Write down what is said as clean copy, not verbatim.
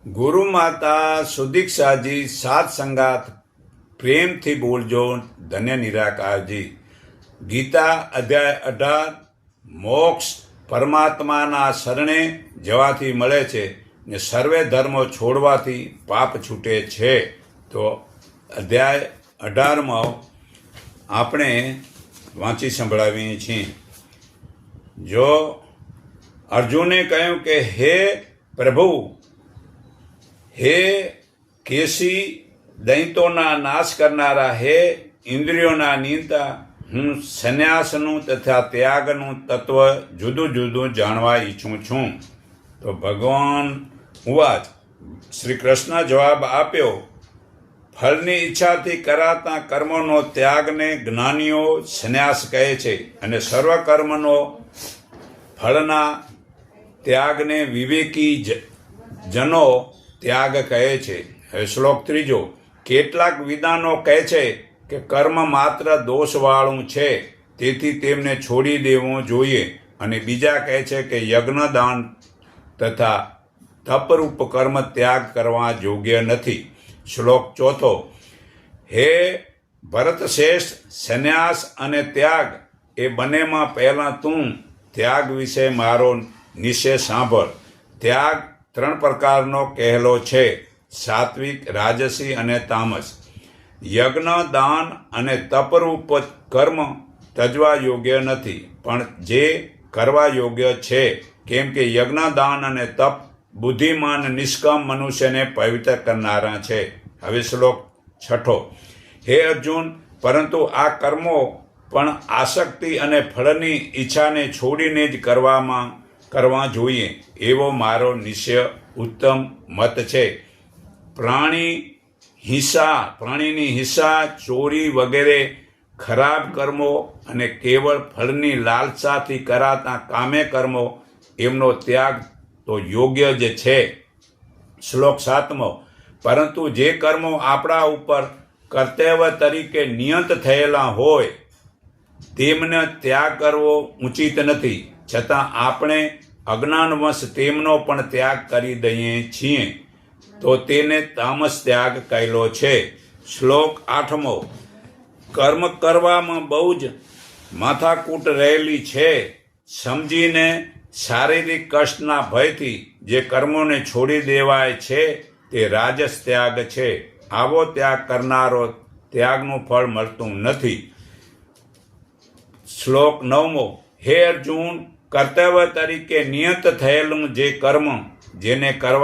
ગુરુ માતા સુદીક્ષાજી સાત સંગાત પ્રેમથી બોલજો ધન્ય નિરાકારજી। ગીતા અધ્યાય 18 મોક્ષ પરમાત્માના શરણે જવાથી મળે છે ને સર્વે ધર્મો છોડવાથી પાપ છૂટે છે। તો અધ્યાય 18માં આપણે વાંચી સંભળાવીએ છીએ। જો અર્જુને કહ્યું કે હે પ્રભુ, હે કેસી દૈત્યોના નાશ કરનારા, હે ઇન્દ્રિયોના નિયંતા, હું સંન્યાસનું તથા ત્યાગનું તત્વ જુદું જુદું જાણવા ઈચ્છું છું। તો ભગવાન ઉવાચ, શ્રી કૃષ્ણ જવાબ આપ્યો, ફળની ઈચ્છાથી કરાતા કર્મોનો ત્યાગને જ્ઞાનીઓ સંન્યાસ કહે છે અને સર્વ કર્મનો ફળના ત્યાગને વિવેકી જનો ત્યાગ કહે છે। હવે શ્લોક 3, કેટલાક વિદ્વાનો કહે છે કે કર્મ માત્ર દોષવાળું છે, તેથી તેમને છોડી દેવું જોઈએ, અને બીજા કહે છે કે યજ્ઞદાન તથા તપરૂપ કર્મ ત્યાગ કરવા યોગ્ય નથી। શ્લોક 4, હે ભરતશ્રેષ્ઠ, સંન્યાસ અને ત્યાગ એ બંનેમાં પહેલાં તું ત્યાગ વિશે મારો નિશ્ચય સાંભળ। ત્યાગ 3 પ્રકારનો કહેલો છે, સાત્વિક, રાજસી અને તામસ। યજ્ઞ, દાન અને તપરૂપ કર્મ તજવા યોગ્ય નથી, પણ જે કરવા યોગ્ય છે, કેમ કે યજ્ઞ, દાન અને તપ બુદ્ધિમાન નિષ્કામ મનુષ્યને પવિત્ર કરનારા છે। હવે શ્લોક 6, હે અર્જુન, પરંતુ આ કર્મો પણ આસક્તિ અને ફળની ઈચ્છાને છોડીને જ કરવા જોઈએ, એવો મારો નિશ્ચય ઉત્તમ મત છે। પ્રાણીની હિંસા, ચોરી વગેરે ખરાબ કર્મો અને કેવળ ફળની લાલસાથી કરાતા કામે કર્મો, એમનો ત્યાગ તો યોગ્ય જ છે। શ્લોક 7, પરંતુ જે કર્મો આપણા ઉપર કર્તવ્ય તરીકે નિયત થયેલા હોય તેમને ત્યાગ કરવો ઉચિત નથી, છતાં આપણે અજ્ઞાનવશ તેમનો પણ ત્યાગ કરી દઈએ છીએ, તો તેને તામસ ત્યાગ કહેલો છે। શ્લોક 8, કર્મ કરવામાં બહુ જ માથાકૂટ રહેલી છે, સમજીને શારીરિક કષ્ટના ભયથી જે કર્મોને છોડી દેવાય છે તે રાજસ ત્યાગ છે। આવો ત્યાગ કરનારો ત્યાગનું ફળ મળતું નથી। શ્લોક 9, હે અર્જુન, કર્તવ્ય તરીકે નિયત થયેલું જે કર્મ જેને કરવા